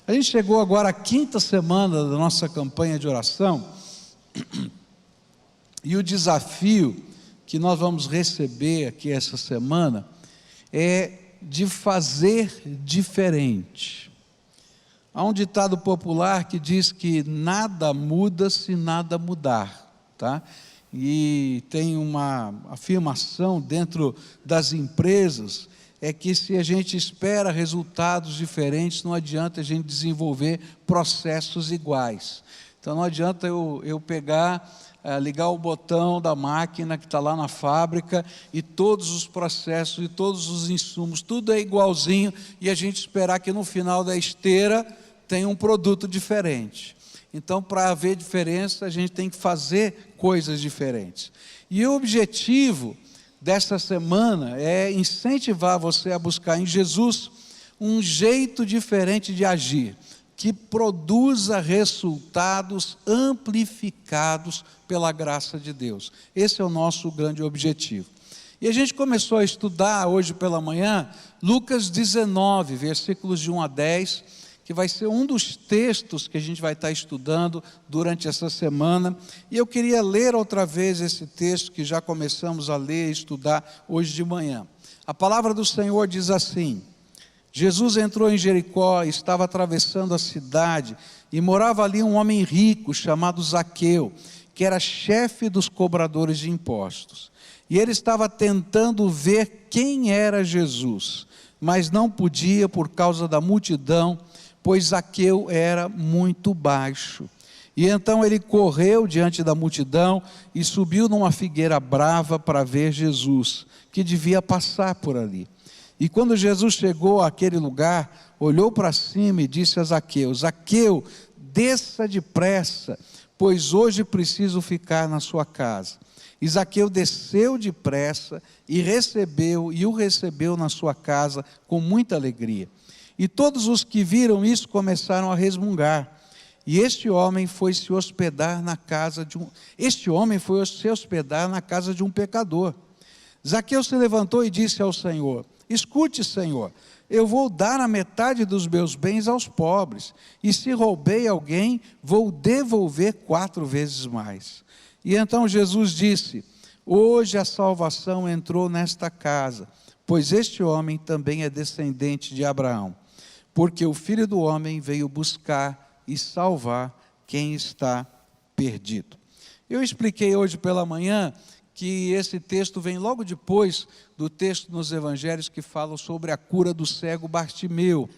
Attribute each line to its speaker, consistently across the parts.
Speaker 1: A gente chegou agora à quinta semana da nossa campanha de oração e o desafio que nós vamos receber aqui essa semana é de fazer diferente. Há um ditado popular que diz que nada muda se nada mudar, tá? E tem uma afirmação dentro das empresas, é que se a gente espera resultados diferentes, não adianta a gente desenvolver processos iguais. Então não adianta eu pegar, ligar o botão da máquina que está lá na fábrica e todos os processos e todos os insumos, tudo é igualzinho e a gente esperar que no final da esteira tenha um produto diferente. Então, para haver diferença, a gente tem que fazer coisas diferentes. E o objetivo desta semana é incentivar você a buscar em Jesus um jeito diferente de agir, que produza resultados amplificados pela graça de Deus. Esse é o nosso grande objetivo. E a gente começou a estudar hoje pela manhã, Lucas 19, versículos de 1 a 10, que vai ser um dos textos que a gente vai estar estudando durante essa semana. E eu queria ler outra vez esse texto que já começamos a ler e estudar hoje de manhã. A palavra do Senhor diz assim: Jesus entrou em Jericó, estava atravessando a cidade, e morava ali um homem rico chamado Zaqueu, que era chefe dos cobradores de impostos. E ele estava tentando ver quem era Jesus, mas não podia por causa da multidão, pois Zaqueu era muito baixo. E então ele correu diante da multidão e subiu numa figueira brava para ver Jesus, que devia passar por ali. E quando Jesus chegou àquele lugar, olhou para cima e disse a Zaqueu: Zaqueu, desça depressa, pois hoje preciso ficar na sua casa. E Zaqueu desceu depressa e o recebeu na sua casa com muita alegria. E todos os que viram isso começaram a resmungar. E este homem foi se hospedar na casa de um pecador. Zaqueu se levantou e disse ao Senhor: Escute, Senhor, eu vou dar a metade dos meus bens aos pobres, e se roubei alguém, vou devolver 4 vezes mais. E então Jesus disse: Hoje a salvação entrou nesta casa, pois este homem também é descendente de Abraão. Porque o Filho do Homem veio buscar e salvar quem está perdido. Eu expliquei hoje pela manhã que esse texto vem logo depois do texto nos evangelhos que fala sobre a cura do cego Bartimeu.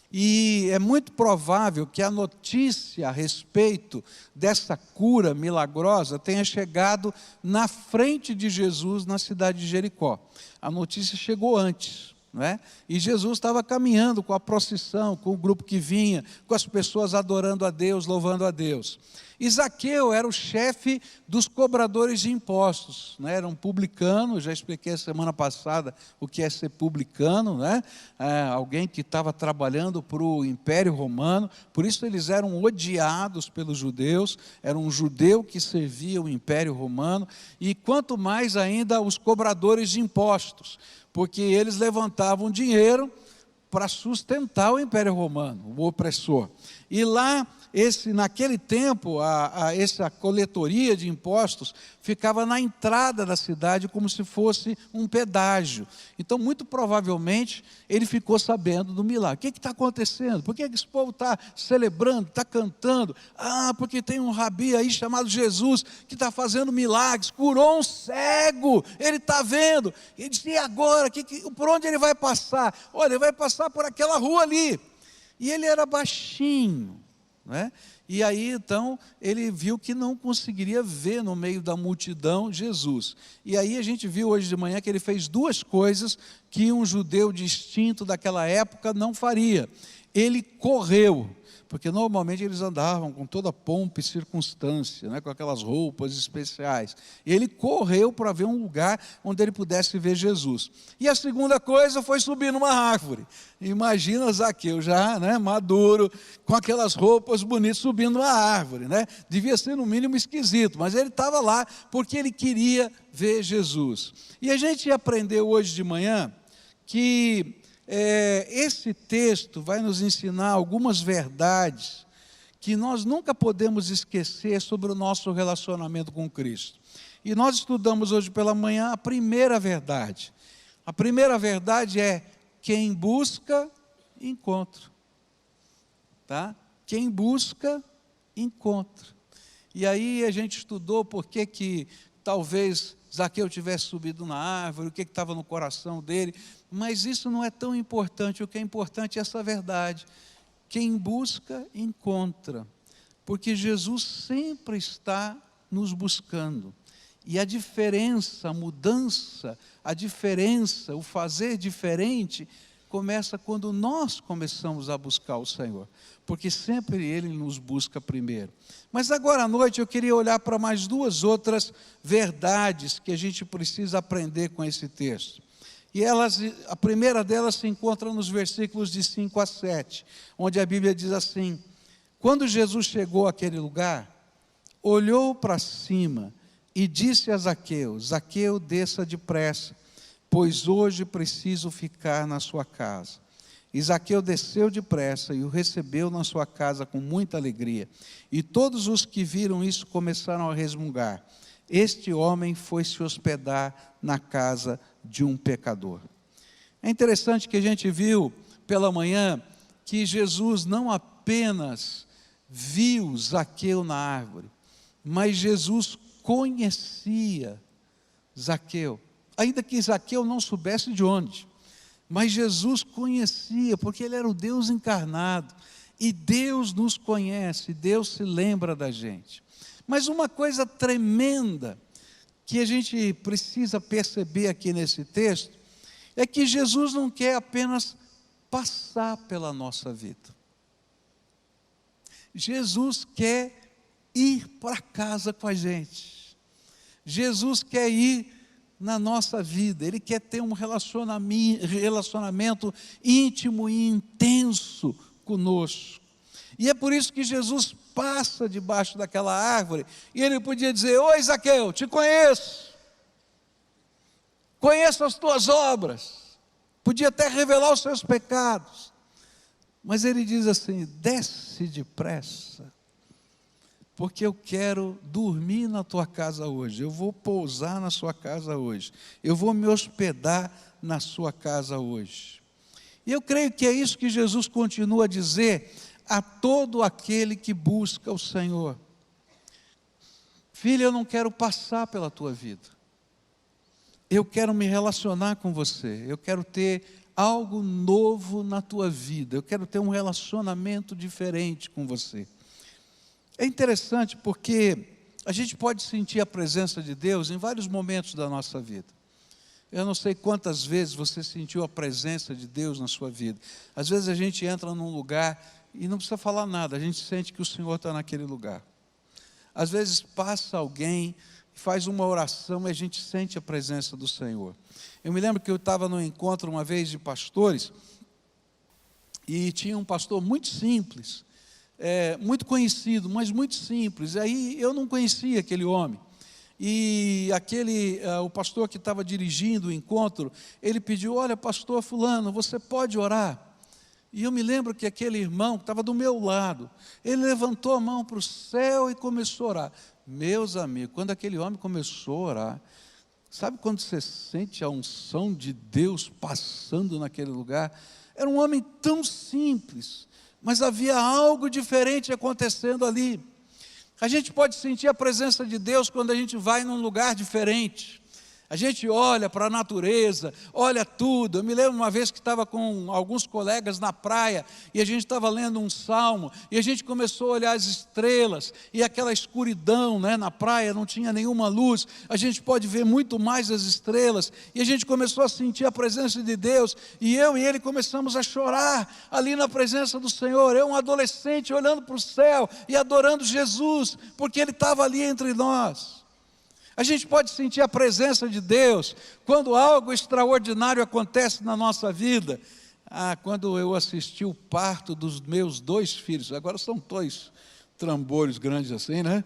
Speaker 1: E é muito provável que a notícia a respeito dessa cura milagrosa tenha chegado na frente de Jesus na cidade de Jericó. A notícia chegou antes. Não é? E Jesus estava caminhando com a procissão, com o grupo que vinha, com as pessoas adorando a Deus, louvando a Deus. E Zaqueu era o chefe dos cobradores de impostos, né? Era um publicano, já expliquei a semana passada o que é ser publicano, né? Alguém que estava trabalhando para o Império Romano, por isso eles eram odiados pelos judeus, era um judeu que servia o Império Romano, e quanto mais ainda os cobradores de impostos, porque eles levantavam dinheiro para sustentar o Império Romano, o opressor. E lá, naquele tempo, essa coletoria de impostos ficava na entrada da cidade como se fosse um pedágio. Então, muito provavelmente, ele ficou sabendo do milagre. O que está acontecendo? Por que esse povo está celebrando, está cantando? Porque tem um rabi aí chamado Jesus que está fazendo milagres, curou um cego, ele está vendo. Ele disse: e agora? Por onde ele vai passar? Olha, ele vai passar por aquela rua ali. E ele era baixinho, né? E aí então ele viu que não conseguiria ver no meio da multidão Jesus. E aí a gente viu hoje de manhã que ele fez 2 coisas que um judeu distinto daquela época não faria. Ele correu, porque normalmente eles andavam com toda pompa e circunstância, né, com aquelas roupas especiais. Ele correu para ver um lugar onde ele pudesse ver Jesus. E a segunda coisa foi subir numa árvore. Imagina Zaqueu já, né, maduro, com aquelas roupas bonitas, subindo uma árvore, né? Devia ser no mínimo esquisito, mas ele estava lá porque ele queria ver Jesus. E a gente aprendeu hoje de manhã que esse texto vai nos ensinar algumas verdades que nós nunca podemos esquecer sobre o nosso relacionamento com Cristo. E nós estudamos hoje pela manhã a primeira verdade. A primeira verdade é: quem busca, encontra. Tá? Quem busca, encontra. E aí a gente estudou por que talvez Zaqueu tivesse subido na árvore, o que estava no coração dele, mas isso não é tão importante. O que é importante é essa verdade: quem busca, encontra, porque Jesus sempre está nos buscando. E a diferença, a mudança, o fazer diferente, começa quando nós começamos a buscar o Senhor, porque sempre Ele nos busca primeiro. Mas agora à noite eu queria olhar para mais duas outras verdades que a gente precisa aprender com esse texto. E a primeira delas se encontra nos versículos de 5 a 7, onde a Bíblia diz assim: quando Jesus chegou àquele lugar, olhou para cima e disse a Zaqueu: Zaqueu, desça depressa, pois hoje preciso ficar na sua casa. E Zaqueu desceu depressa e o recebeu na sua casa com muita alegria. E todos os que viram isso começaram a resmungar: este homem foi se hospedar na casa de um pecador. É interessante que a gente viu pela manhã que Jesus não apenas viu Zaqueu na árvore, mas Jesus conhecia Zaqueu, ainda que Zaqueu não soubesse de onde, mas Jesus conhecia, porque Ele era o Deus encarnado, e Deus nos conhece, Deus se lembra da gente. Mas uma coisa tremenda que a gente precisa perceber aqui nesse texto, é que Jesus não quer apenas passar pela nossa vida. Jesus quer ir para casa com a gente. Jesus quer ir na nossa vida, Ele quer ter um relacionamento íntimo e intenso conosco. E é por isso que Jesus passa debaixo daquela árvore, e Ele podia dizer: oi Zaqueu, te conheço, conheço as tuas obras, podia até revelar os seus pecados, mas Ele diz assim: desce depressa, porque eu quero dormir na tua casa hoje, eu vou pousar na sua casa hoje, eu vou me hospedar na sua casa hoje. E eu creio que é isso que Jesus continua a dizer a todo aquele que busca o Senhor: filho, eu não quero passar pela tua vida, eu quero me relacionar com você, eu quero ter algo novo na tua vida, eu quero ter um relacionamento diferente com você. É interessante porque a gente pode sentir a presença de Deus em vários momentos da nossa vida. Eu não sei quantas vezes você sentiu a presença de Deus na sua vida. Às vezes a gente entra num lugar e não precisa falar nada, a gente sente que o Senhor está naquele lugar. Às vezes passa alguém, faz uma oração e a gente sente a presença do Senhor. Eu me lembro que eu estava num encontro uma vez de pastores, e tinha um pastor muito simples, muito conhecido, mas muito simples. Aí eu não conhecia aquele homem. E o pastor que estava dirigindo o encontro, ele pediu: olha, pastor fulano, você pode orar? E eu me lembro que aquele irmão que estava do meu lado, ele levantou a mão para o céu e começou a orar. Meus amigos, quando aquele homem começou a orar, sabe quando você sente a unção de Deus passando naquele lugar? Era um homem tão simples, mas havia algo diferente acontecendo ali. A gente pode sentir a presença de Deus quando a gente vai num lugar diferente. A gente olha para a natureza, olha tudo. Eu me lembro uma vez que estava com alguns colegas na praia, e a gente estava lendo um salmo, e a gente começou a olhar as estrelas, e aquela escuridão, né, na praia, não tinha nenhuma luz, a gente pode ver muito mais as estrelas, e a gente começou a sentir a presença de Deus, e eu e ele começamos a chorar ali na presença do Senhor. Eu, um adolescente, olhando para o céu e adorando Jesus, porque Ele estava ali entre nós. A gente pode sentir a presença de Deus quando algo extraordinário acontece na nossa vida. Quando eu assisti o parto dos meus 2 filhos, agora são trambolhos grandes assim, né?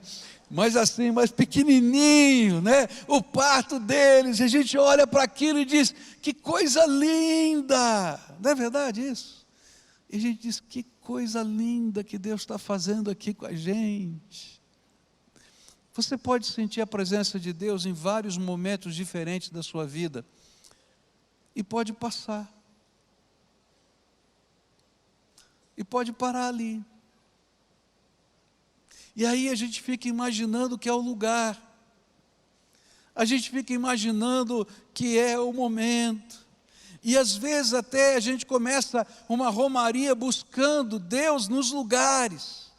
Speaker 1: Mas assim, mais pequenininho, né? O parto deles, e a gente olha para aquilo e diz, que coisa linda, não é verdade isso? E a gente diz, que coisa linda que Deus está fazendo aqui com a gente. Você pode sentir a presença de Deus em vários momentos diferentes da sua vida, e pode passar, e pode parar ali. E aí a gente fica imaginando que é o lugar, a gente fica imaginando que é o momento, e às vezes até a gente começa uma romaria buscando Deus nos lugares.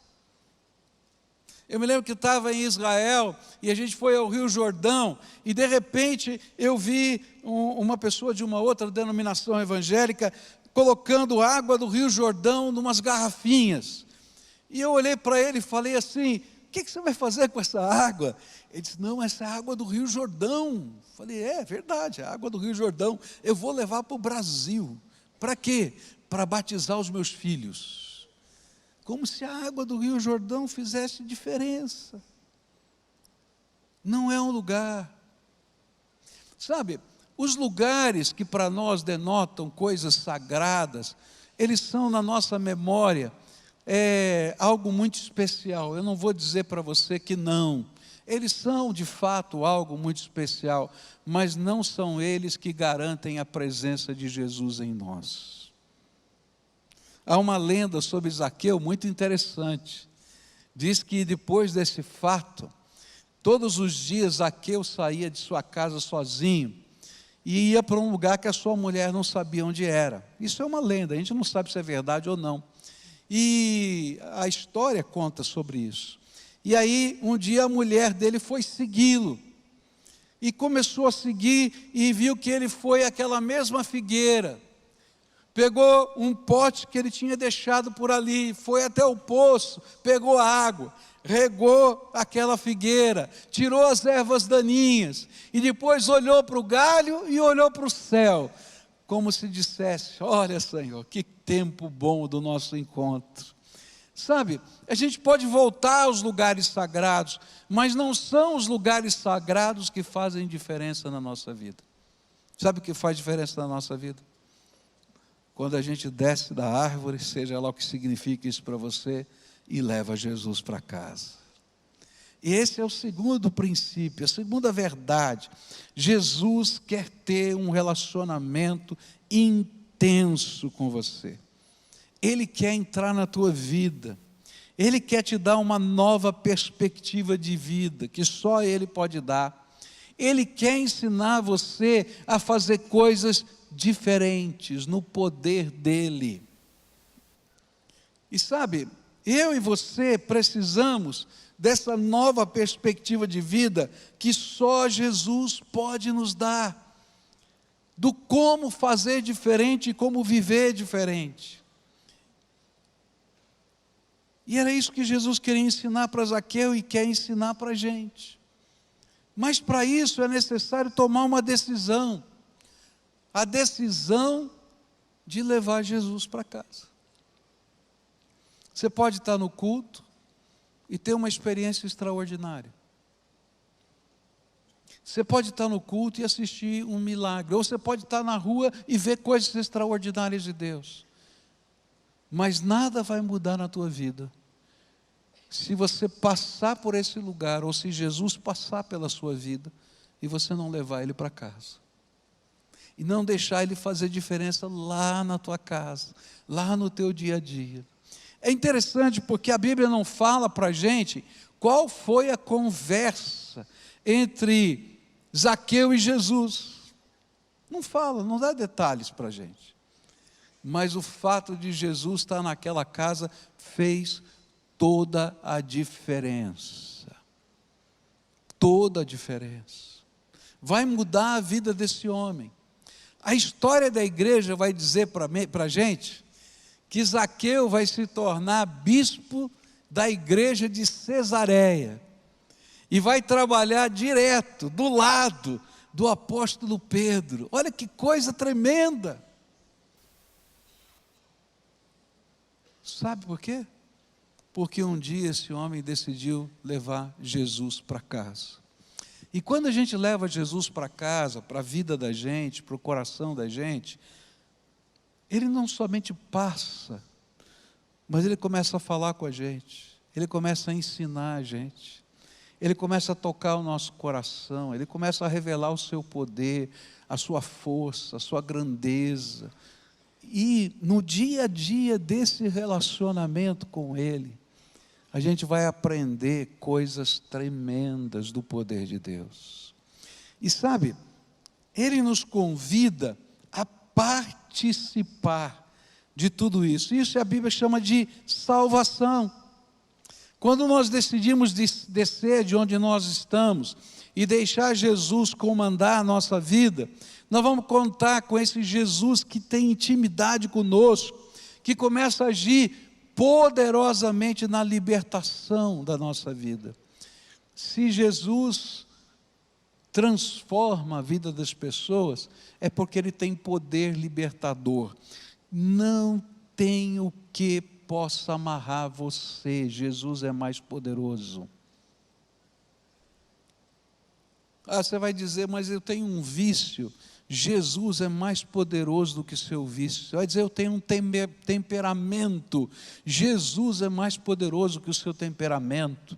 Speaker 1: Eu me lembro que estava em Israel, e a gente foi ao Rio Jordão, e de repente eu vi uma pessoa de uma outra denominação evangélica, colocando água do Rio Jordão em umas garrafinhas. E eu olhei para ele e falei assim, o que você vai fazer com essa água? Ele disse, não, essa é a água do Rio Jordão. Falei, é verdade, a água do Rio Jordão, eu vou levar para o Brasil. Para quê? Para batizar os meus filhos. Como se a água do Rio Jordão fizesse diferença. Não é um lugar. Sabe, os lugares que para nós denotam coisas sagradas, eles são na nossa memória, algo muito especial. Eu não vou dizer para você que não, eles são de fato algo muito especial, mas não são eles que garantem a presença de Jesus em nós. Há uma lenda sobre Zaqueu muito interessante. Diz que depois desse fato, todos os dias Zaqueu saía de sua casa sozinho e ia para um lugar que a sua mulher não sabia onde era. Isso é uma lenda, a gente não sabe se é verdade ou não. E a história conta sobre isso. E aí, um dia a mulher dele foi segui-lo. E começou a seguir e viu que ele foi àquela mesma figueira. Pegou um pote que ele tinha deixado por ali, foi até o poço, pegou água, regou aquela figueira, tirou as ervas daninhas, e depois olhou para o galho e olhou para o céu, como se dissesse, olha Senhor, que tempo bom do nosso encontro. Sabe, a gente pode voltar aos lugares sagrados, mas não são os lugares sagrados que fazem diferença na nossa vida. Sabe o que faz diferença na nossa vida? Quando a gente desce da árvore, seja lá o que significa isso para você, e leva Jesus para casa. E esse é o segundo princípio, a segunda verdade. Jesus quer ter um relacionamento intenso com você. Ele quer entrar na tua vida. Ele quer te dar uma nova perspectiva de vida, que só Ele pode dar. Ele quer ensinar você a fazer coisas diferentes no poder dEle. E sabe, eu e você precisamos dessa nova perspectiva de vida que só Jesus pode nos dar, do como fazer diferente e como viver diferente. E era isso que Jesus queria ensinar para Zaqueu e quer ensinar para a gente. Mas para isso é necessário tomar uma decisão, a decisão de levar Jesus para casa. Você pode estar no culto e ter uma experiência extraordinária. Você pode estar no culto e assistir um milagre, ou você pode estar na rua e ver coisas extraordinárias de Deus. Mas nada vai mudar na tua vida se você passar por esse lugar, ou se Jesus passar pela sua vida e você não levar Ele para casa. E não deixar Ele fazer diferença lá na tua casa, lá no teu dia a dia. É interessante porque a Bíblia não fala para a gente qual foi a conversa entre Zaqueu e Jesus. Não fala, não dá detalhes para a gente. Mas o fato de Jesus estar naquela casa fez toda a diferença. Toda a diferença. Vai mudar a vida desse homem. A história da igreja vai dizer para a gente que Zaqueu vai se tornar bispo da igreja de Cesareia e vai trabalhar direto, do lado do apóstolo Pedro. Olha que coisa tremenda. Sabe por quê? Porque um dia esse homem decidiu levar Jesus para casa. E quando a gente leva Jesus para casa, para a vida da gente, para o coração da gente, ele não somente passa, mas ele começa a falar com a gente, ele começa a ensinar a gente, ele começa a tocar o nosso coração, ele começa a revelar o seu poder, a sua força, a sua grandeza. E no dia a dia desse relacionamento com ele, a gente vai aprender coisas tremendas do poder de Deus. E sabe, ele nos convida a participar de tudo isso. Isso a Bíblia chama de salvação. Quando nós decidimos descer de onde nós estamos e deixar Jesus comandar a nossa vida, nós vamos contar com esse Jesus que tem intimidade conosco, que começa a agir poderosamente na libertação da nossa vida. Se Jesus transforma a vida das pessoas, é porque ele tem poder libertador. Não tem o que possa amarrar você. Jesus é mais poderoso. Você vai dizer, mas eu tenho um vício. Jesus é mais poderoso do que seu vício. Você vai dizer, eu tenho um temperamento. Jesus é mais poderoso que o seu temperamento.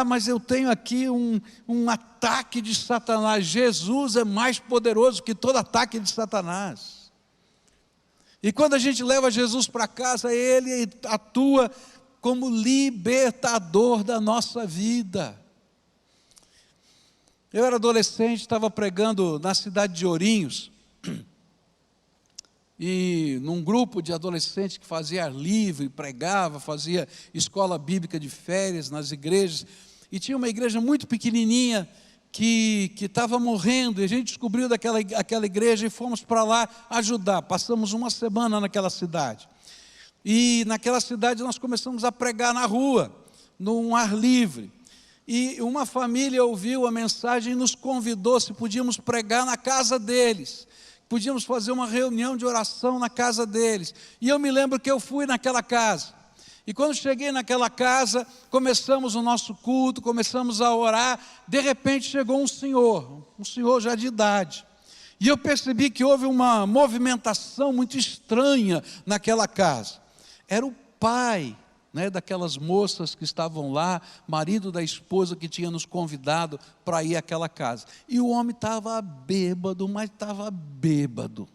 Speaker 1: Mas eu tenho aqui um ataque de Satanás. Jesus é mais poderoso que todo ataque de Satanás. E quando a gente leva Jesus para casa, ele atua como libertador da nossa vida. Eu era adolescente, estava pregando na cidade de Ourinhos, e num grupo de adolescentes que fazia ar livre, pregava, fazia escola bíblica de férias nas igrejas, e tinha uma igreja muito pequenininha que estava morrendo, e a gente descobriu aquela igreja e fomos para lá ajudar. Passamos uma semana naquela cidade, e naquela cidade nós começamos a pregar na rua, num ar livre. E uma família ouviu a mensagem e nos convidou se podíamos pregar na casa deles. Podíamos fazer uma reunião de oração na casa deles. E eu me lembro que eu fui naquela casa. E quando cheguei naquela casa, começamos o nosso culto, começamos a orar. De repente chegou um senhor já de idade. E eu percebi que houve uma movimentação muito estranha naquela casa. Era o pai, daquelas moças que estavam lá, marido da esposa que tinha nos convidado para ir àquela casa. E o homem estava bêbado, mas estava bêbado.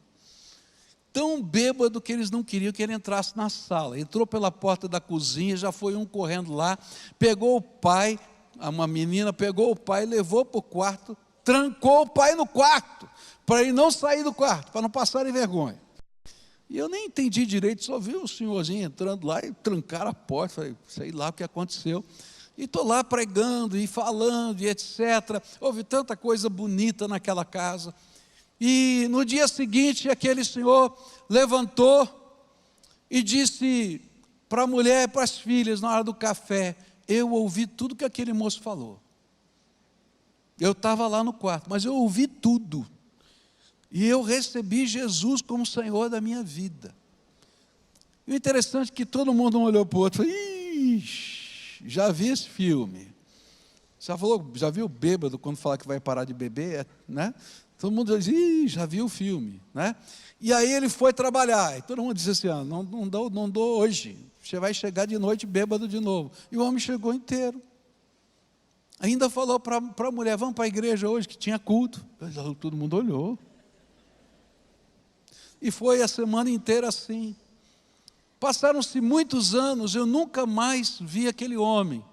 Speaker 1: Tão bêbado que eles não queriam que ele entrasse na sala. Entrou pela porta da cozinha, já foi um correndo lá, pegou o pai, uma menina pegou o pai, levou para o quarto, trancou o pai no quarto, para ele não sair do quarto, para não passarem vergonha. E eu nem entendi direito, só vi o senhorzinho entrando lá e trancaram a porta, falei, sei lá o que aconteceu. E estou lá pregando e falando e etc. Houve tanta coisa bonita naquela casa. E no dia seguinte, aquele senhor levantou e disse para a mulher e para as filhas, na hora do café, eu ouvi tudo que aquele moço falou. Eu estava lá no quarto, mas eu ouvi tudo. E eu recebi Jesus como Senhor da minha vida. E o interessante é que todo mundo olhou para o outro e falou, já vi esse filme. Já viu o bêbado quando fala que vai parar de beber, né? Todo mundo diz, já viu o filme, né? E aí ele foi trabalhar, e todo mundo disse assim, não dou hoje, você vai chegar de noite bêbado de novo. E o homem chegou inteiro. Ainda falou para a mulher, vamos para a igreja hoje, que tinha culto. Todo mundo olhou. E foi a semana inteira assim. Passaram-se muitos anos, eu nunca mais vi aquele homem.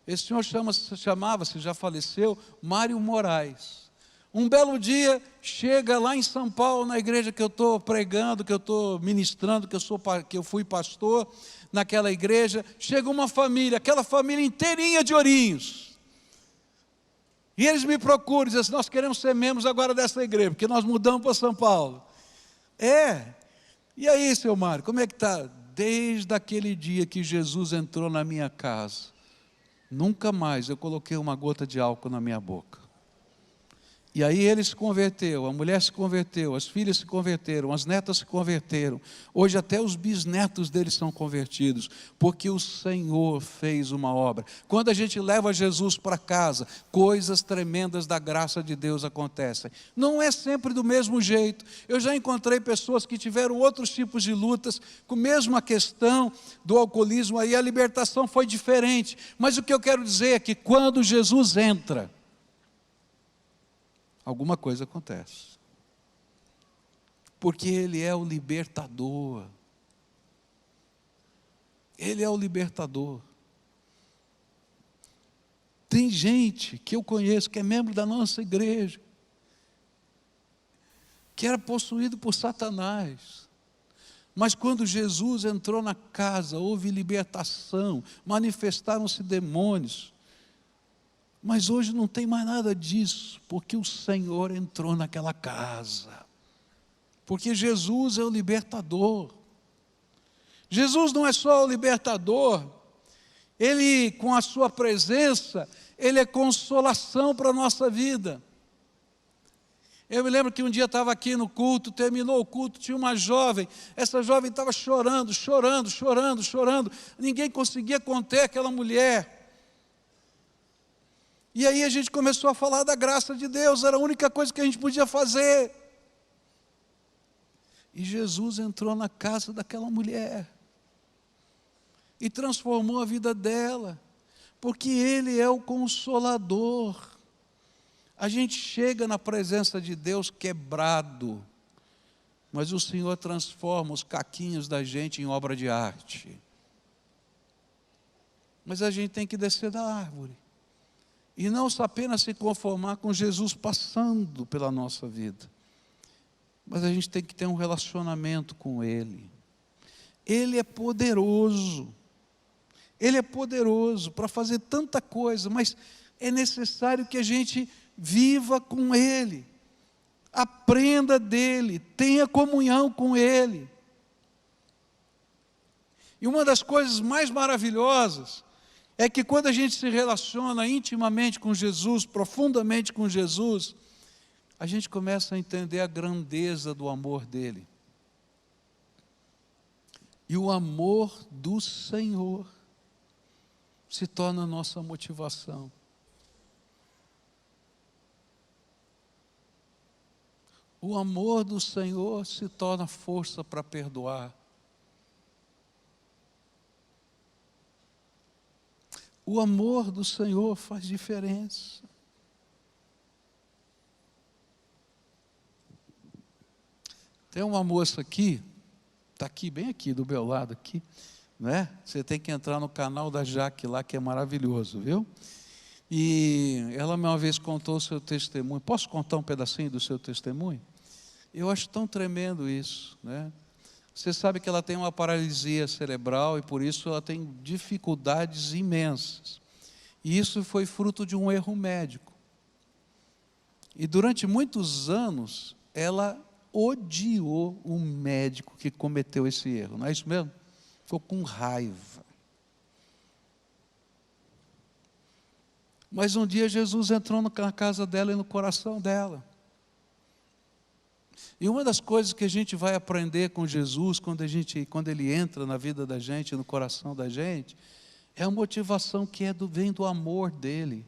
Speaker 1: Esse senhor chamava-se, já faleceu, Mário Moraes. Um belo dia, chega lá em São Paulo, na igreja que eu estou pregando, que eu estou ministrando, que eu fui pastor naquela igreja, chega uma família, aquela família inteirinha de Ourinhos. E eles me procuram, dizem assim, nós queremos ser membros agora dessa igreja, porque nós mudamos para São Paulo. E aí, seu Mário, como é que está? Desde aquele dia que Jesus entrou na minha casa, nunca mais eu coloquei uma gota de álcool na minha boca. E aí ele se converteu, a mulher se converteu, as filhas se converteram, as netas se converteram. Hoje até os bisnetos deles são convertidos, porque o Senhor fez uma obra. Quando a gente leva Jesus para casa, coisas tremendas da graça de Deus acontecem. Não é sempre do mesmo jeito. Eu já encontrei pessoas que tiveram outros tipos de lutas, com a mesma questão do alcoolismo, aí a libertação foi diferente. Mas o que eu quero dizer é que quando Jesus entra, alguma coisa acontece, porque Ele é o libertador. Ele é o libertador. Tem gente que eu conheço, que é membro da nossa igreja, que era possuído por Satanás, mas quando Jesus entrou na casa, houve libertação, manifestaram-se demônios. Mas hoje não tem mais nada disso, porque o Senhor entrou naquela casa. Porque Jesus é o libertador. Jesus não é só o libertador, Ele, com a sua presença, Ele é consolação para a nossa vida. Eu me lembro que um dia estava aqui no culto, terminou o culto, tinha uma jovem, essa jovem estava chorando, ninguém conseguia conter aquela mulher. E aí a gente começou a falar da graça de Deus, era a única coisa que a gente podia fazer. E Jesus entrou na casa daquela mulher e transformou a vida dela, porque Ele é o Consolador. A gente chega na presença de Deus quebrado, mas o Senhor transforma os caquinhos da gente em obra de arte. Mas a gente tem que descer da árvore. E não apenas se conformar com Jesus passando pela nossa vida, mas a gente tem que ter um relacionamento com Ele. Ele é poderoso para fazer tanta coisa, mas é necessário que a gente viva com Ele, aprenda dEle, tenha comunhão com Ele. E uma das coisas mais maravilhosas é que quando a gente se relaciona intimamente com Jesus, profundamente com Jesus, a gente começa a entender a grandeza do amor dEle. E o amor do Senhor se torna a nossa motivação. O amor do Senhor se torna força para perdoar. O amor do Senhor faz diferença. Tem uma moça aqui, está aqui, bem aqui, do meu lado aqui, né? Você tem que entrar no canal da Jaque lá, que é maravilhoso, viu? E ela uma vez contou o seu testemunho. Posso contar um pedacinho do seu testemunho? Eu acho tão tremendo isso, né? Você sabe que ela tem uma paralisia cerebral e por isso ela tem dificuldades imensas. E isso foi fruto de um erro médico. E durante muitos anos, ela odiou o médico que cometeu esse erro. Não é isso mesmo? Ficou com raiva. Mas um dia Jesus entrou na casa dela e no coração dela. E uma das coisas que a gente vai aprender com Jesus, quando Ele entra na vida da gente, no coração da gente, é a motivação que vem do amor dEle.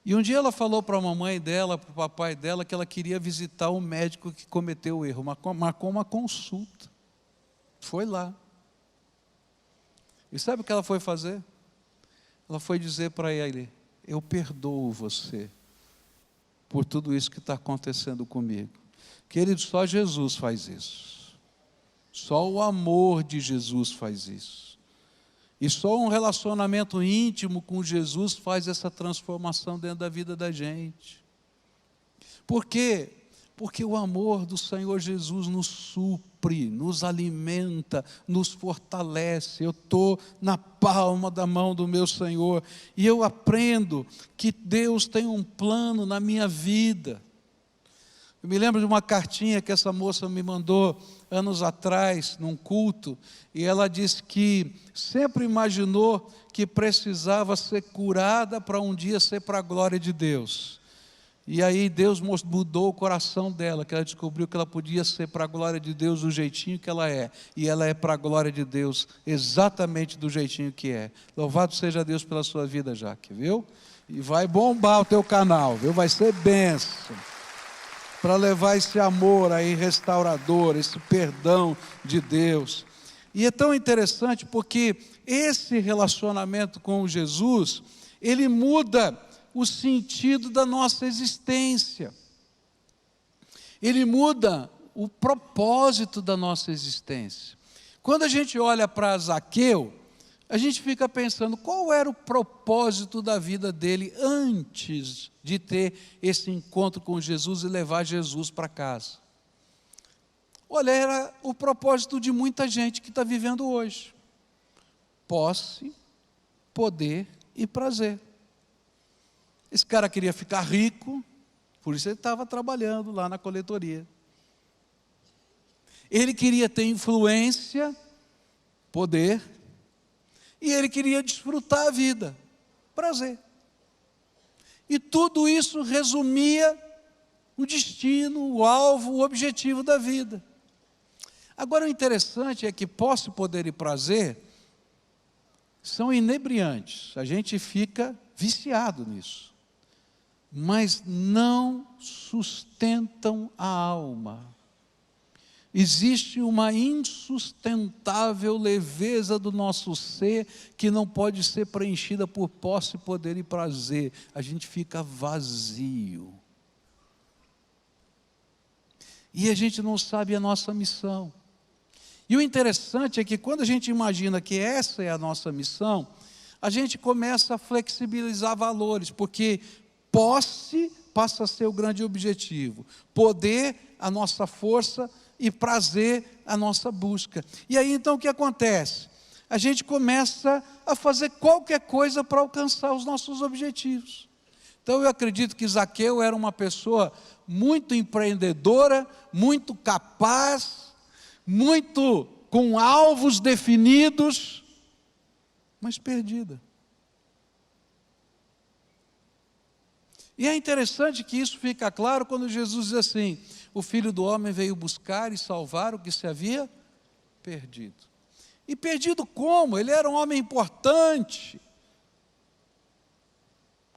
Speaker 1: E um dia ela falou para a mamãe dela, para o papai dela, que ela queria visitar o médico que cometeu o erro, marcou uma consulta. Foi lá. E sabe o que ela foi fazer? Ela foi dizer para ele: eu perdoo você por tudo isso que está acontecendo comigo. Querido, só Jesus faz isso. Só o amor de Jesus faz isso. E só um relacionamento íntimo com Jesus faz essa transformação dentro da vida da gente. Por quê? Porque o amor do Senhor Jesus nos supre, nos alimenta, nos fortalece. Eu estou na palma da mão do meu Senhor e eu aprendo que Deus tem um plano na minha vida. Eu me lembro de uma cartinha que essa moça me mandou anos atrás, num culto, e ela disse que sempre imaginou que precisava ser curada para um dia ser para a glória de Deus. E aí Deus mudou o coração dela, que ela descobriu que ela podia ser para a glória de Deus do jeitinho que ela é. E ela é para a glória de Deus exatamente do jeitinho que é. Louvado seja Deus pela sua vida, Jaque, viu? E vai bombar o teu canal, viu? Vai ser bênção. Para levar esse amor aí restaurador, esse perdão de Deus. E é tão interessante porque esse relacionamento com Jesus, ele muda o sentido da nossa existência. Ele muda o propósito da nossa existência. Quando a gente olha para Zaqueu, a gente fica pensando, qual era o propósito da vida dele antes de ter esse encontro com Jesus e levar Jesus para casa? Olha, era o propósito de muita gente que está vivendo hoje. Posse, poder e prazer. Esse cara queria ficar rico, por isso ele estava trabalhando lá na coletoria. Ele queria ter influência, poder, e ele queria desfrutar a vida, prazer. E tudo isso resumia o destino, o alvo, o objetivo da vida. Agora o interessante é que posse, poder e prazer são inebriantes, a gente fica viciado nisso. Mas não sustentam a alma. Existe uma insustentável leveza do nosso ser que não pode ser preenchida por posse, poder e prazer. A gente fica vazio. E a gente não sabe a nossa missão. E o interessante é que quando a gente imagina que essa é a nossa missão, a gente começa a flexibilizar valores, porque posse passa a ser o grande objetivo, poder, a nossa força, e prazer, a nossa busca. E aí então o que acontece? A gente começa a fazer qualquer coisa para alcançar os nossos objetivos. Então eu acredito que Zaqueu era uma pessoa muito empreendedora, muito capaz, muito com alvos definidos, mas perdida. E é interessante que isso fica claro quando Jesus diz assim, o Filho do Homem veio buscar e salvar o que se havia perdido. E perdido como? Ele era um homem importante,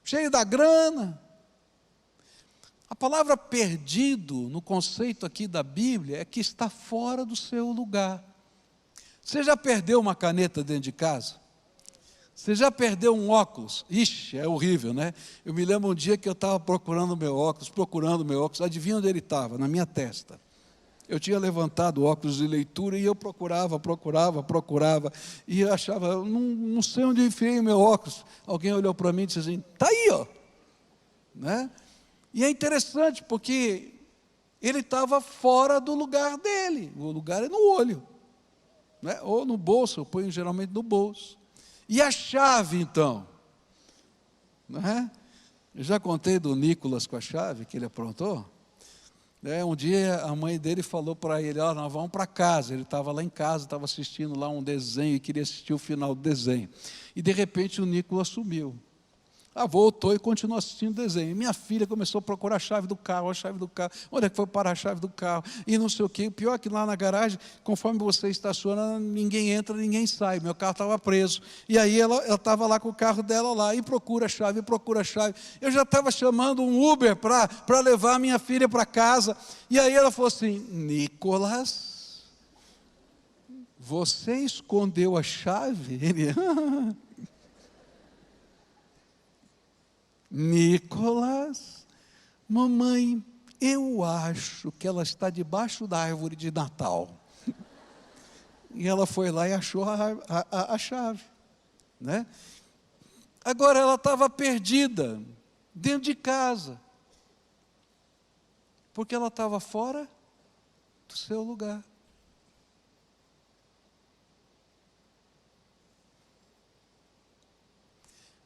Speaker 1: cheio da grana. A palavra perdido, no conceito aqui da Bíblia, é que está fora do seu lugar. Você já perdeu uma caneta dentro de casa? Você já perdeu um óculos? Ixi, é horrível, né? Eu me lembro um dia que eu estava procurando meu óculos, adivinha onde ele estava? Na minha testa. Eu tinha levantado o óculos de leitura e eu procurava, e eu achava, não sei onde eu enfiei o meu óculos. Alguém olhou para mim e disse assim, está aí, ó. Né? E é interessante porque ele estava fora do lugar dele, o lugar é no olho, né? Ou no bolso, eu ponho geralmente no bolso. E a chave, então? Né? Eu já contei do Nicolas com a chave que ele aprontou. Um dia a mãe dele falou para ele, nós vamos para casa. Ele estava lá em casa, estava assistindo lá um desenho e queria assistir o final do desenho. E de repente o Nicolas sumiu. Voltou e continuou assistindo o desenho. E minha filha começou a procurar a chave do carro, onde é que foi parar a chave do carro? E não sei o quê. O pior é que lá na garagem, conforme você estaciona, ninguém entra, ninguém sai. Meu carro estava preso. E aí ela estava lá com o carro dela lá, e procura a chave. Eu já estava chamando um Uber para levar a minha filha para casa. E aí ela falou assim, Nicolas, você escondeu a chave? Ele... Nicolas, mamãe, eu acho que ela está debaixo da árvore de Natal. E ela foi lá e achou a chave, né? Agora ela estava perdida, dentro de casa, porque ela estava fora do seu lugar.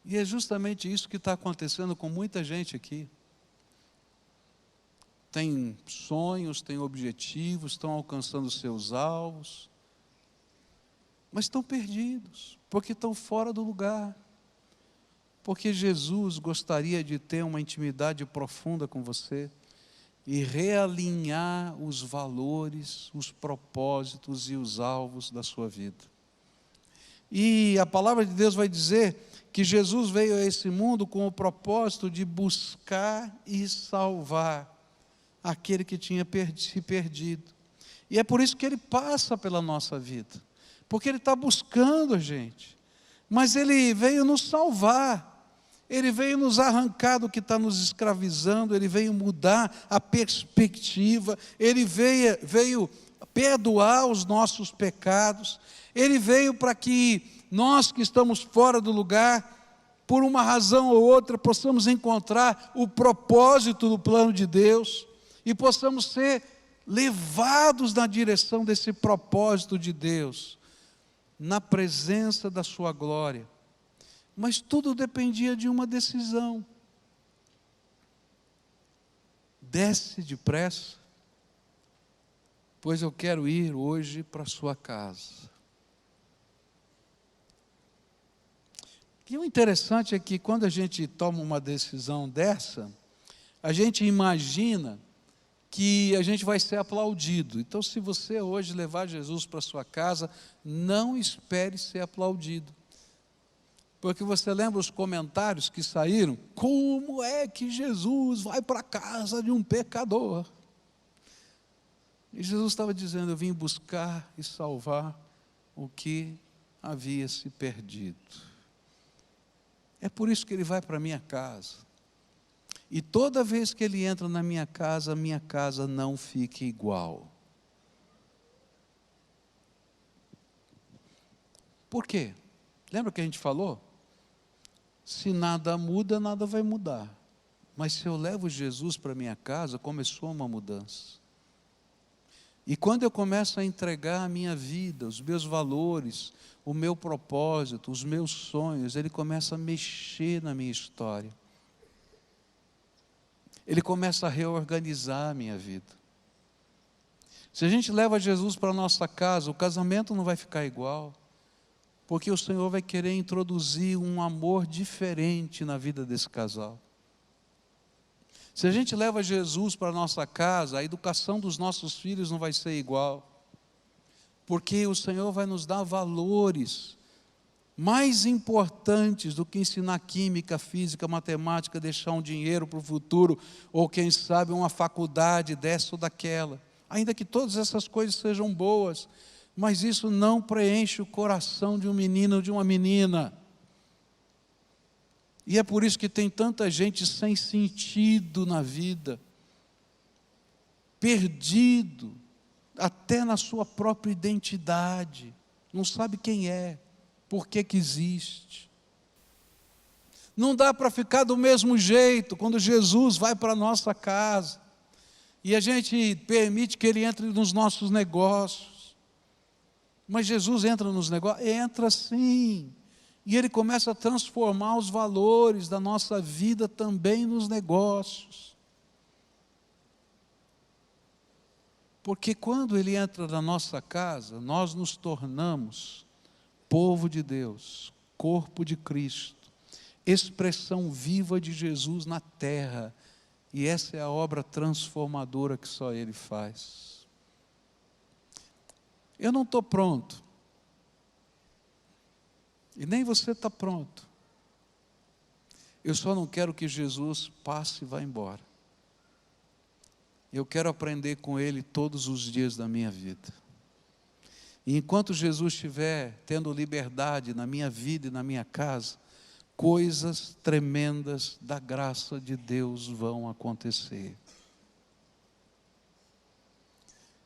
Speaker 1: E é justamente isso que está acontecendo com muita gente aqui. Tem sonhos, tem objetivos, estão alcançando seus alvos, mas estão perdidos, porque estão fora do lugar, Porque Jesus gostaria de ter uma intimidade profunda com você e realinhar os valores, os propósitos e os alvos da sua vida. E a palavra de Deus vai dizer que Jesus veio a esse mundo com o propósito de buscar e salvar aquele que tinha se perdido. E é por isso que Ele passa pela nossa vida, porque Ele está buscando a gente, mas Ele veio nos salvar, Ele veio nos arrancar do que está nos escravizando, Ele veio mudar a perspectiva, Ele veio perdoar os nossos pecados, Ele veio para que nós que estamos fora do lugar, por uma razão ou outra, possamos encontrar o propósito do plano de Deus, e possamos ser levados na direção desse propósito de Deus, na presença da sua glória. Mas tudo dependia de uma decisão. Desce depressa, pois eu quero ir hoje para a sua casa. E o interessante é que quando a gente toma uma decisão dessa, a gente imagina que a gente vai ser aplaudido. Então, se você hoje levar Jesus para a sua casa, não espere ser aplaudido. Porque você lembra os comentários que saíram? Como é que Jesus vai para a casa de um pecador? E Jesus estava dizendo, eu vim buscar e salvar o que havia se perdido. É por isso que Ele vai para a minha casa. E toda vez que Ele entra na minha casa não fica igual. Por quê? Lembra que a gente falou? Se nada muda, nada vai mudar. Mas se eu levo Jesus para a minha casa, começou uma mudança. E quando eu começo a entregar a minha vida, os meus valores, o meu propósito, os meus sonhos, Ele começa a mexer na minha história. Ele começa a reorganizar a minha vida. Se a gente leva Jesus para a nossa casa, o casamento não vai ficar igual, porque o Senhor vai querer introduzir um amor diferente na vida desse casal. Se a gente leva Jesus para a nossa casa, a educação dos nossos filhos não vai ser igual, porque o Senhor vai nos dar valores mais importantes do que ensinar química, física, matemática, deixar um dinheiro para o futuro, ou quem sabe uma faculdade dessa ou daquela. Ainda que todas essas coisas sejam boas, mas isso não preenche o coração de um menino ou de uma menina. E é por isso que tem tanta gente sem sentido na vida, perdido, até na sua própria identidade, não sabe quem é. Por que que existe? Não dá para ficar do mesmo jeito quando Jesus vai para a nossa casa e a gente permite que Ele entre nos nossos negócios. Mas Jesus entra nos negócios? Entra sim. E Ele começa a transformar os valores da nossa vida também nos negócios. Porque quando Ele entra na nossa casa, nós nos tornamos povo de Deus, corpo de Cristo, expressão viva de Jesus na terra, e essa é a obra transformadora que só Ele faz. Eu não estou pronto, e nem você está pronto, eu só não quero que Jesus passe e vá embora, eu quero aprender com Ele todos os dias da minha vida. E enquanto Jesus estiver tendo liberdade na minha vida e na minha casa, coisas tremendas da graça de Deus vão acontecer.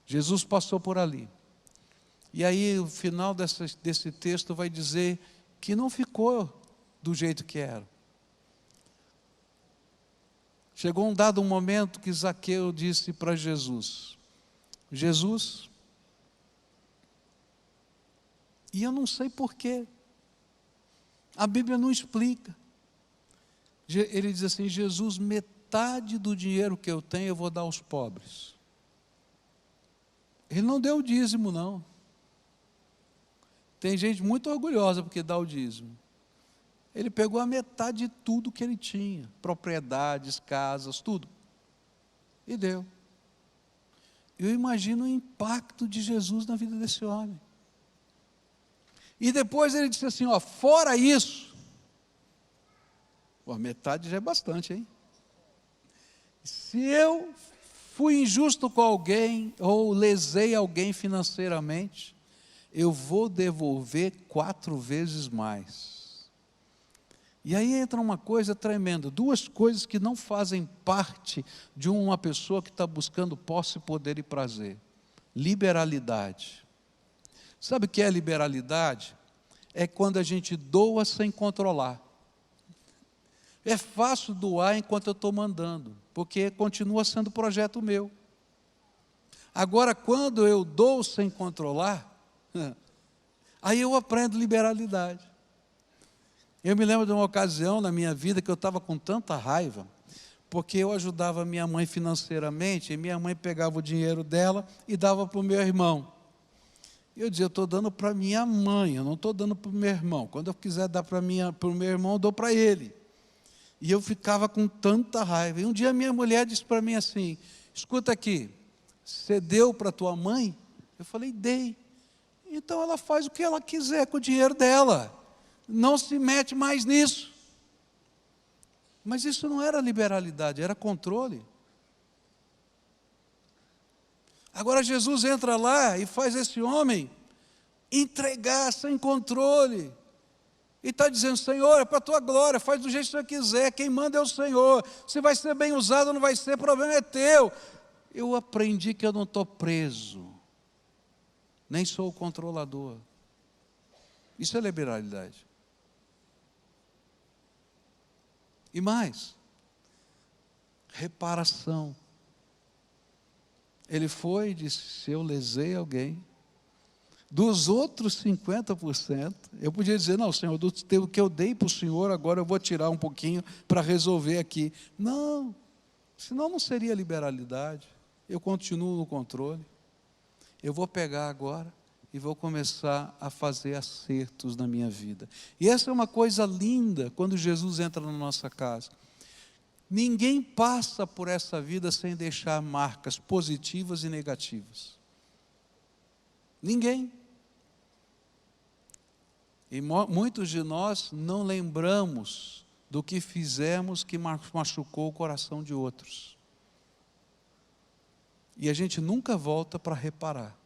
Speaker 1: Jesus passou por ali. E aí o final desse texto vai dizer que não ficou do jeito que era. Chegou um dado momento que Zaqueu disse para Jesus, Jesus, e eu não sei porquê, a Bíblia não explica. Ele diz assim, Jesus, metade do dinheiro que eu tenho eu vou dar aos pobres. Ele não deu o dízimo não. Tem gente muito orgulhosa porque dá o dízimo. Ele pegou a metade de tudo que ele tinha, propriedades, casas, tudo, e deu. Eu imagino o impacto de Jesus na vida desse homem. E depois ele disse assim, ó, fora isso, metade já é bastante, hein? Se eu fui injusto com alguém, ou lesei alguém financeiramente, eu vou devolver 4 vezes mais. E aí entra uma coisa tremenda, 2 coisas que não fazem parte de uma pessoa que está buscando posse, poder e prazer. Liberalidade. Sabe o que é liberalidade? É quando a gente doa sem controlar. É fácil doar enquanto eu estou mandando, porque continua sendo projeto meu. Agora, quando eu dou sem controlar, aí eu aprendo liberalidade. Eu me lembro de uma ocasião na minha vida que eu estava com tanta raiva, porque eu ajudava minha mãe financeiramente, e minha mãe pegava o dinheiro dela e dava para o meu irmão. Eu dizia, eu estou dando para minha mãe, eu não estou dando para o meu irmão. Quando eu quiser dar para o meu irmão, eu dou para ele. E eu ficava com tanta raiva. E um dia minha mulher disse para mim assim, escuta aqui, você deu para tua mãe? Eu falei, dei. Então ela faz o que ela quiser com o dinheiro dela. Não se mete mais nisso. Mas isso não era liberalidade, era controle. Agora Jesus entra lá e faz esse homem entregar sem controle. E está dizendo, Senhor, é para a tua glória, faz do jeito que você quiser, quem manda é o Senhor. Se vai ser bem usado ou não vai ser, o problema é teu. Eu aprendi que eu não estou preso, nem sou o controlador. Isso é liberalidade. E mais, reparação. Ele foi e disse, se eu lesei alguém, dos outros 50%, eu podia dizer, não, Senhor, do que eu dei para o Senhor, agora eu vou tirar um pouquinho para resolver aqui. Não, senão não seria liberalidade. Eu continuo no controle. Eu vou pegar agora e vou começar a fazer acertos na minha vida. E essa é uma coisa linda, quando Jesus entra na nossa casa. Ninguém passa por essa vida sem deixar marcas positivas e negativas. Ninguém. E muitos de nós não lembramos do que fizemos que machucou o coração de outros. E a gente nunca volta para reparar.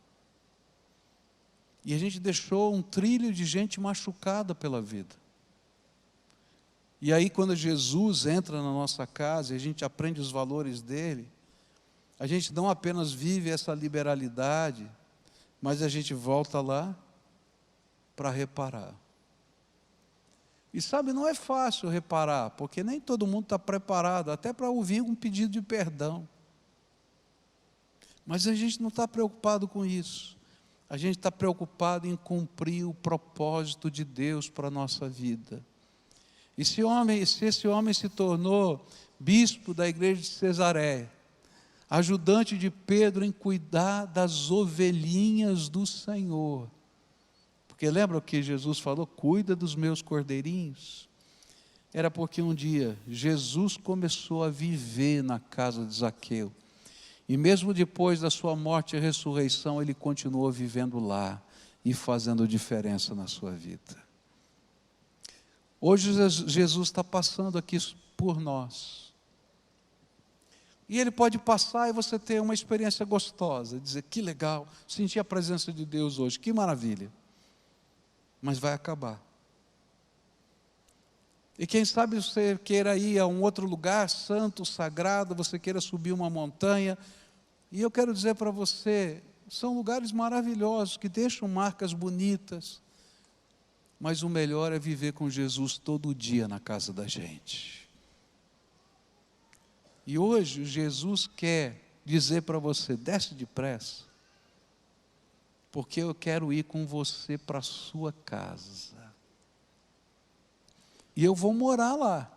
Speaker 1: E a gente deixou um trilho de gente machucada pela vida. E aí quando Jesus entra na nossa casa e a gente aprende os valores dele, a gente não apenas vive essa liberalidade, mas a gente volta lá para reparar. E sabe, não é fácil reparar, porque nem todo mundo está preparado, até para ouvir um pedido de perdão. Mas a gente não está preocupado com isso. A gente está preocupado em cumprir o propósito de Deus para a nossa vida. E se esse homem se tornou bispo da igreja de Cesareia, ajudante de Pedro em cuidar das ovelhinhas do Senhor, porque lembra o que Jesus falou? Cuida dos meus cordeirinhos. Era porque um dia Jesus começou a viver na casa de Zaqueu. E mesmo depois da sua morte e ressurreição, ele continuou vivendo lá e fazendo diferença na sua vida. Hoje Jesus está passando aqui por nós. E ele pode passar e você ter uma experiência gostosa, dizer, que legal, senti a presença de Deus hoje, que maravilha. Mas vai acabar. E quem sabe você queira ir a um outro lugar santo, sagrado, você queira subir uma montanha. E eu quero dizer para você, são lugares maravilhosos, que deixam marcas bonitas. Mas o melhor é viver com Jesus todo dia na casa da gente. E hoje Jesus quer dizer para você, desce depressa, porque eu quero ir com você para a sua casa. E eu vou morar lá.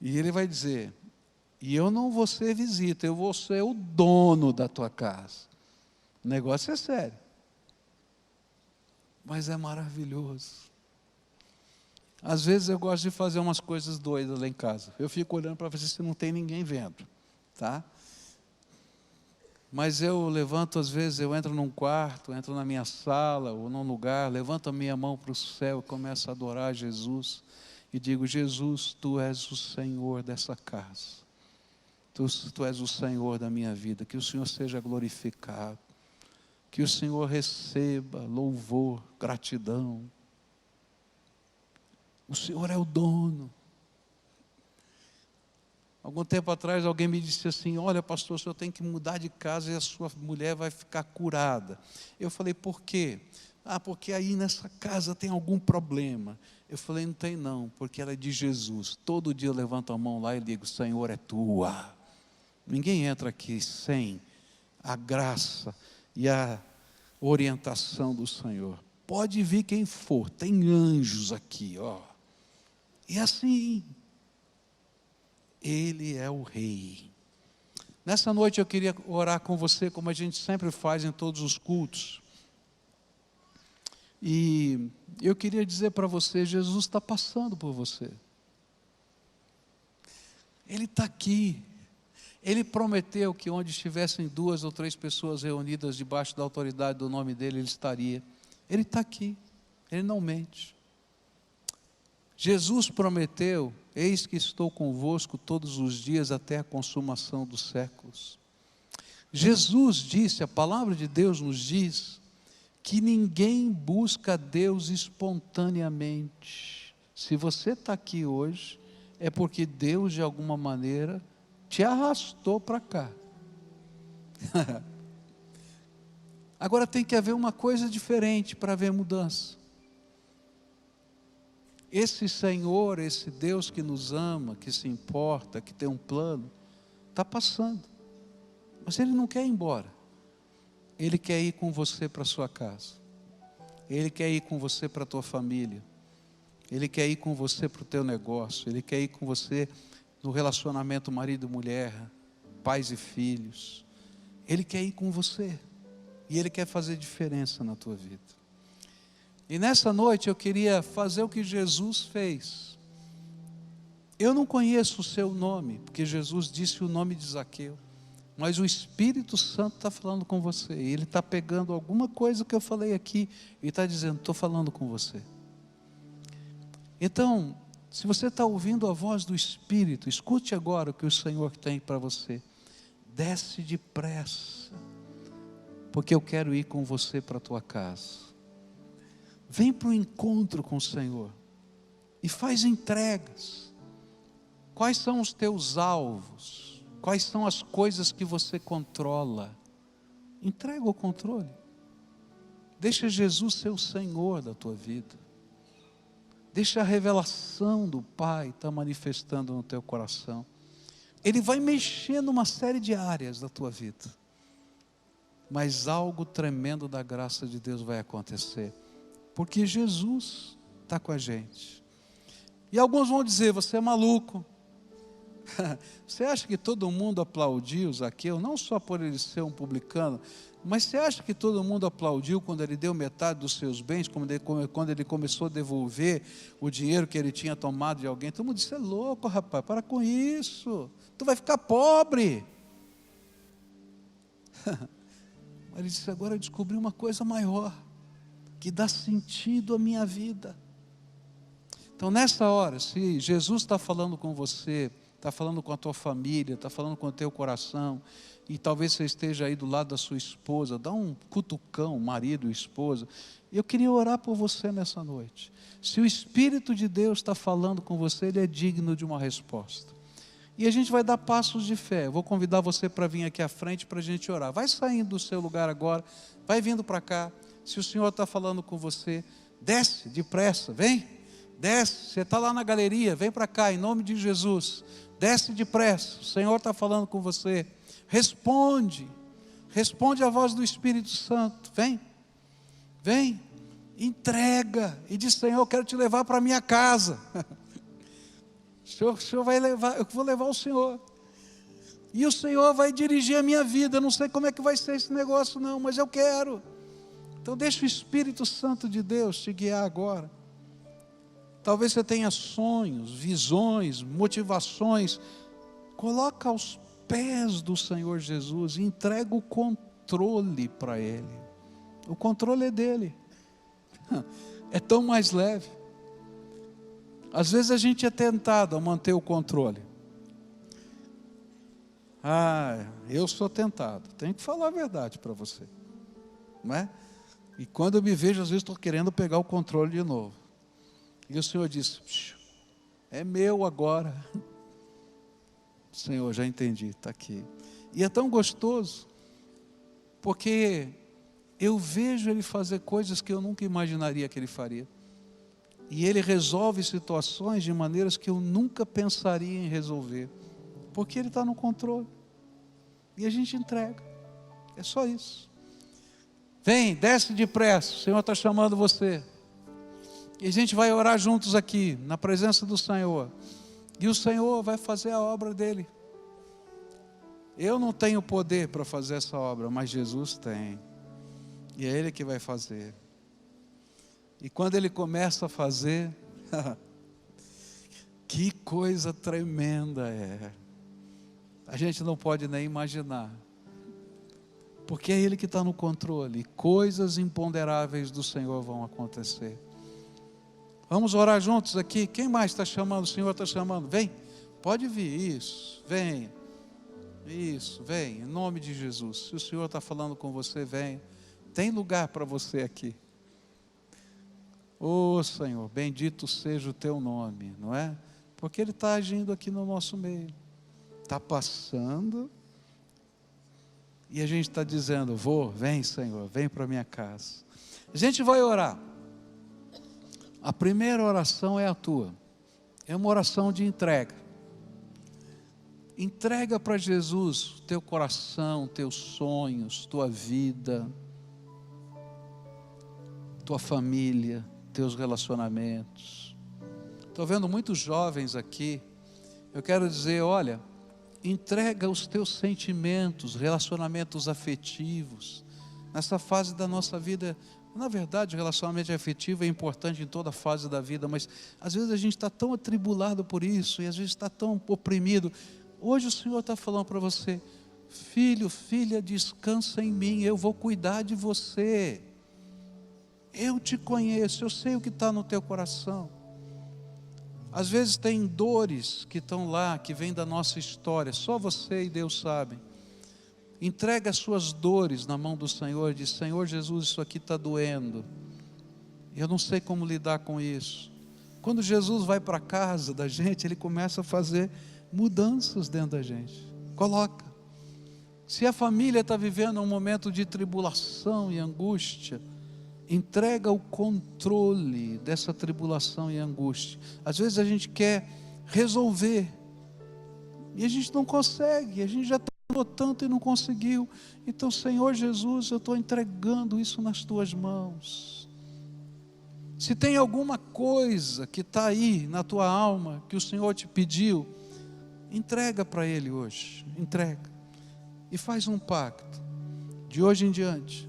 Speaker 1: E ele vai dizer, e eu não vou ser visita, eu vou ser o dono da tua casa. O negócio é sério. Mas é maravilhoso. Às vezes eu gosto de fazer umas coisas doidas lá em casa. Eu fico olhando para ver se não tem ninguém vendo, tá? Mas eu levanto, às vezes, eu entro num quarto, entro na minha sala ou num lugar, levanto a minha mão para o céu e começo a adorar Jesus. E digo: Jesus, Tu és o Senhor dessa casa. Tu és o Senhor da minha vida. Que o Senhor seja glorificado. Que o Senhor receba louvor, gratidão. O Senhor é o dono. Algum tempo atrás alguém me disse assim: olha, pastor, o senhor tem que mudar de casa e a sua mulher vai ficar curada. Eu falei: por quê? Ah, porque aí nessa casa tem algum problema. Eu falei: não tem não, porque ela é de Jesus. Todo dia eu levanto a mão lá e digo: Senhor, é tua. Ninguém entra aqui sem a graça e a orientação do Senhor. Pode vir quem for, tem anjos aqui, ó. E assim, Ele é o Rei. Nessa noite eu queria orar com você, como a gente sempre faz em todos os cultos. E eu queria dizer para você: Jesus está passando por você. Ele está aqui. Ele prometeu que onde estivessem 2 ou 3 pessoas reunidas debaixo da autoridade do nome dEle, Ele estaria. Ele está aqui. Ele não mente. Jesus prometeu: eis que estou convosco todos os dias até a consumação dos séculos. Jesus disse, a palavra de Deus nos diz, que ninguém busca Deus espontaneamente. Se você está aqui hoje, é porque Deus de alguma maneira te arrastou para cá. Agora tem que haver uma coisa diferente para haver mudança. Esse Senhor, esse Deus que nos ama, que se importa, que tem um plano, está passando. Mas Ele não quer ir embora. Ele quer ir com você para a sua casa. Ele quer ir com você para a tua família. Ele quer ir com você para o teu negócio. Ele quer ir com você no relacionamento marido e mulher, pais e filhos. Ele quer ir com você. E Ele quer fazer diferença na tua vida. E nessa noite eu queria fazer o que Jesus fez. Eu não conheço o seu nome, porque Jesus disse o nome de Zaqueu. Mas o Espírito Santo está falando com você. E Ele está pegando alguma coisa que eu falei aqui e está dizendo: estou falando com você. Então, se você está ouvindo a voz do Espírito, escute agora o que o Senhor tem para você. Desce depressa, porque eu quero ir com você para a tua casa. Vem para o encontro com o Senhor e faz entregas. Quais são os teus alvos? Quais são as coisas que você controla? Entrega o controle. Deixa Jesus ser o Senhor da tua vida. Deixa a revelação do Pai estar manifestando no teu coração. Ele vai mexer numa série de áreas da tua vida. Mas algo tremendo da graça de Deus vai acontecer. Porque Jesus está com a gente. E alguns vão dizer: você é maluco. Você acha que todo mundo aplaudiu Zaqueu, não só por ele ser um publicano, mas você acha que todo mundo aplaudiu quando ele deu metade dos seus bens, quando ele começou a devolver o dinheiro que ele tinha tomado de alguém? Todo mundo disse: é louco, rapaz, para com isso, tu vai ficar pobre. Mas ele disse: agora eu descobri uma coisa maior, que dá sentido à minha vida. Então nessa hora, se Jesus está falando com você, está falando com a tua família, está falando com o teu coração, e talvez você esteja aí do lado da sua esposa, dá um cutucão, marido e esposa. Eu queria orar por você nessa noite. Se o Espírito de Deus está falando com você, Ele é digno de uma resposta. E a gente vai dar passos de fé. Eu vou convidar você para vir aqui à frente para a gente orar. Vai saindo do seu lugar agora, vai vindo para cá. Se o Senhor está falando com você, desce depressa, vem, desce. Você está lá na galeria, vem para cá, em nome de Jesus. Desce depressa, o Senhor está falando com você. Responde a voz do Espírito Santo. Vem, entrega e diz: Senhor, eu quero te levar para a minha casa. O Senhor vai levar, eu vou levar o Senhor. E o Senhor vai dirigir a minha vida. Eu não sei como é que vai ser esse negócio não, mas eu quero. Então deixa o Espírito Santo de Deus te guiar agora. Talvez você tenha sonhos, visões, motivações. Coloca aos pés do Senhor Jesus e entrega o controle para Ele. O controle é dele. É tão mais leve. Às vezes a gente é tentado a manter o controle. Eu sou tentado. Tenho que falar a verdade para você. Não é? E quando eu me vejo, às vezes estou querendo pegar o controle de novo. E o Senhor diz: é meu agora. Senhor, já entendi, está aqui. E é tão gostoso, porque eu vejo Ele fazer coisas que eu nunca imaginaria que Ele faria. E Ele resolve situações de maneiras que eu nunca pensaria em resolver. Porque Ele está no controle. E a gente entrega. É só isso. Vem, desce depressa, o Senhor está chamando você. E a gente vai orar juntos aqui, na presença do Senhor. E o Senhor vai fazer a obra dEle. Eu não tenho poder para fazer essa obra, mas Jesus tem. E é Ele que vai fazer. E quando Ele começa a fazer, que coisa tremenda é. A gente não pode nem imaginar. Porque é Ele que está no controle. Coisas imponderáveis do Senhor vão acontecer. Vamos orar juntos aqui. Quem mais está chamando? O Senhor está chamando. Vem, pode vir. Isso, venha. Isso, vem, em nome de Jesus. Se o Senhor está falando com você, venha. Tem lugar para você aqui. Senhor, bendito seja o teu nome, não é? Porque Ele está agindo aqui no nosso meio. Está passando. E a gente está dizendo: vem Senhor, vem para a minha casa. A gente vai orar. A primeira oração é a tua. É uma oração de entrega. Entrega para Jesus o teu coração, teus sonhos, tua vida, tua família, teus relacionamentos. Estou vendo muitos jovens aqui. Eu quero dizer, olha, entrega os teus sentimentos, relacionamentos afetivos. Nessa fase da nossa vida, na verdade, o relacionamento afetivo é importante em toda fase da vida, mas às vezes a gente está tão atribulado por isso, e às vezes está tão oprimido. Hoje o Senhor está falando para você: filho, filha, descansa em mim, eu vou cuidar de você. Eu te conheço, eu sei o que está no teu coração. Às vezes tem dores que estão lá, que vêm da nossa história, só você e Deus sabem. Entrega as suas dores na mão do Senhor e diz: Senhor Jesus, isso aqui está doendo. Eu não sei como lidar com isso. Quando Jesus vai para a casa da gente, Ele começa a fazer mudanças dentro da gente. Coloca. Se a família está vivendo um momento de tribulação e angústia, entrega o controle dessa tribulação e angústia. Às vezes a gente quer resolver e a gente não consegue, a gente já tentou tanto e não conseguiu. Então, Senhor Jesus, eu estou entregando isso nas tuas mãos. Se tem alguma coisa que está aí na tua alma, que o Senhor te pediu, entrega para Ele hoje, entrega. E faz um pacto. De hoje em diante,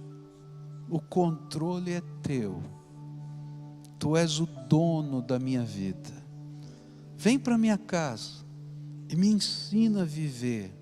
Speaker 1: o controle é teu. Tu és o dono da minha vida. Vem para minha casa e me ensina a viver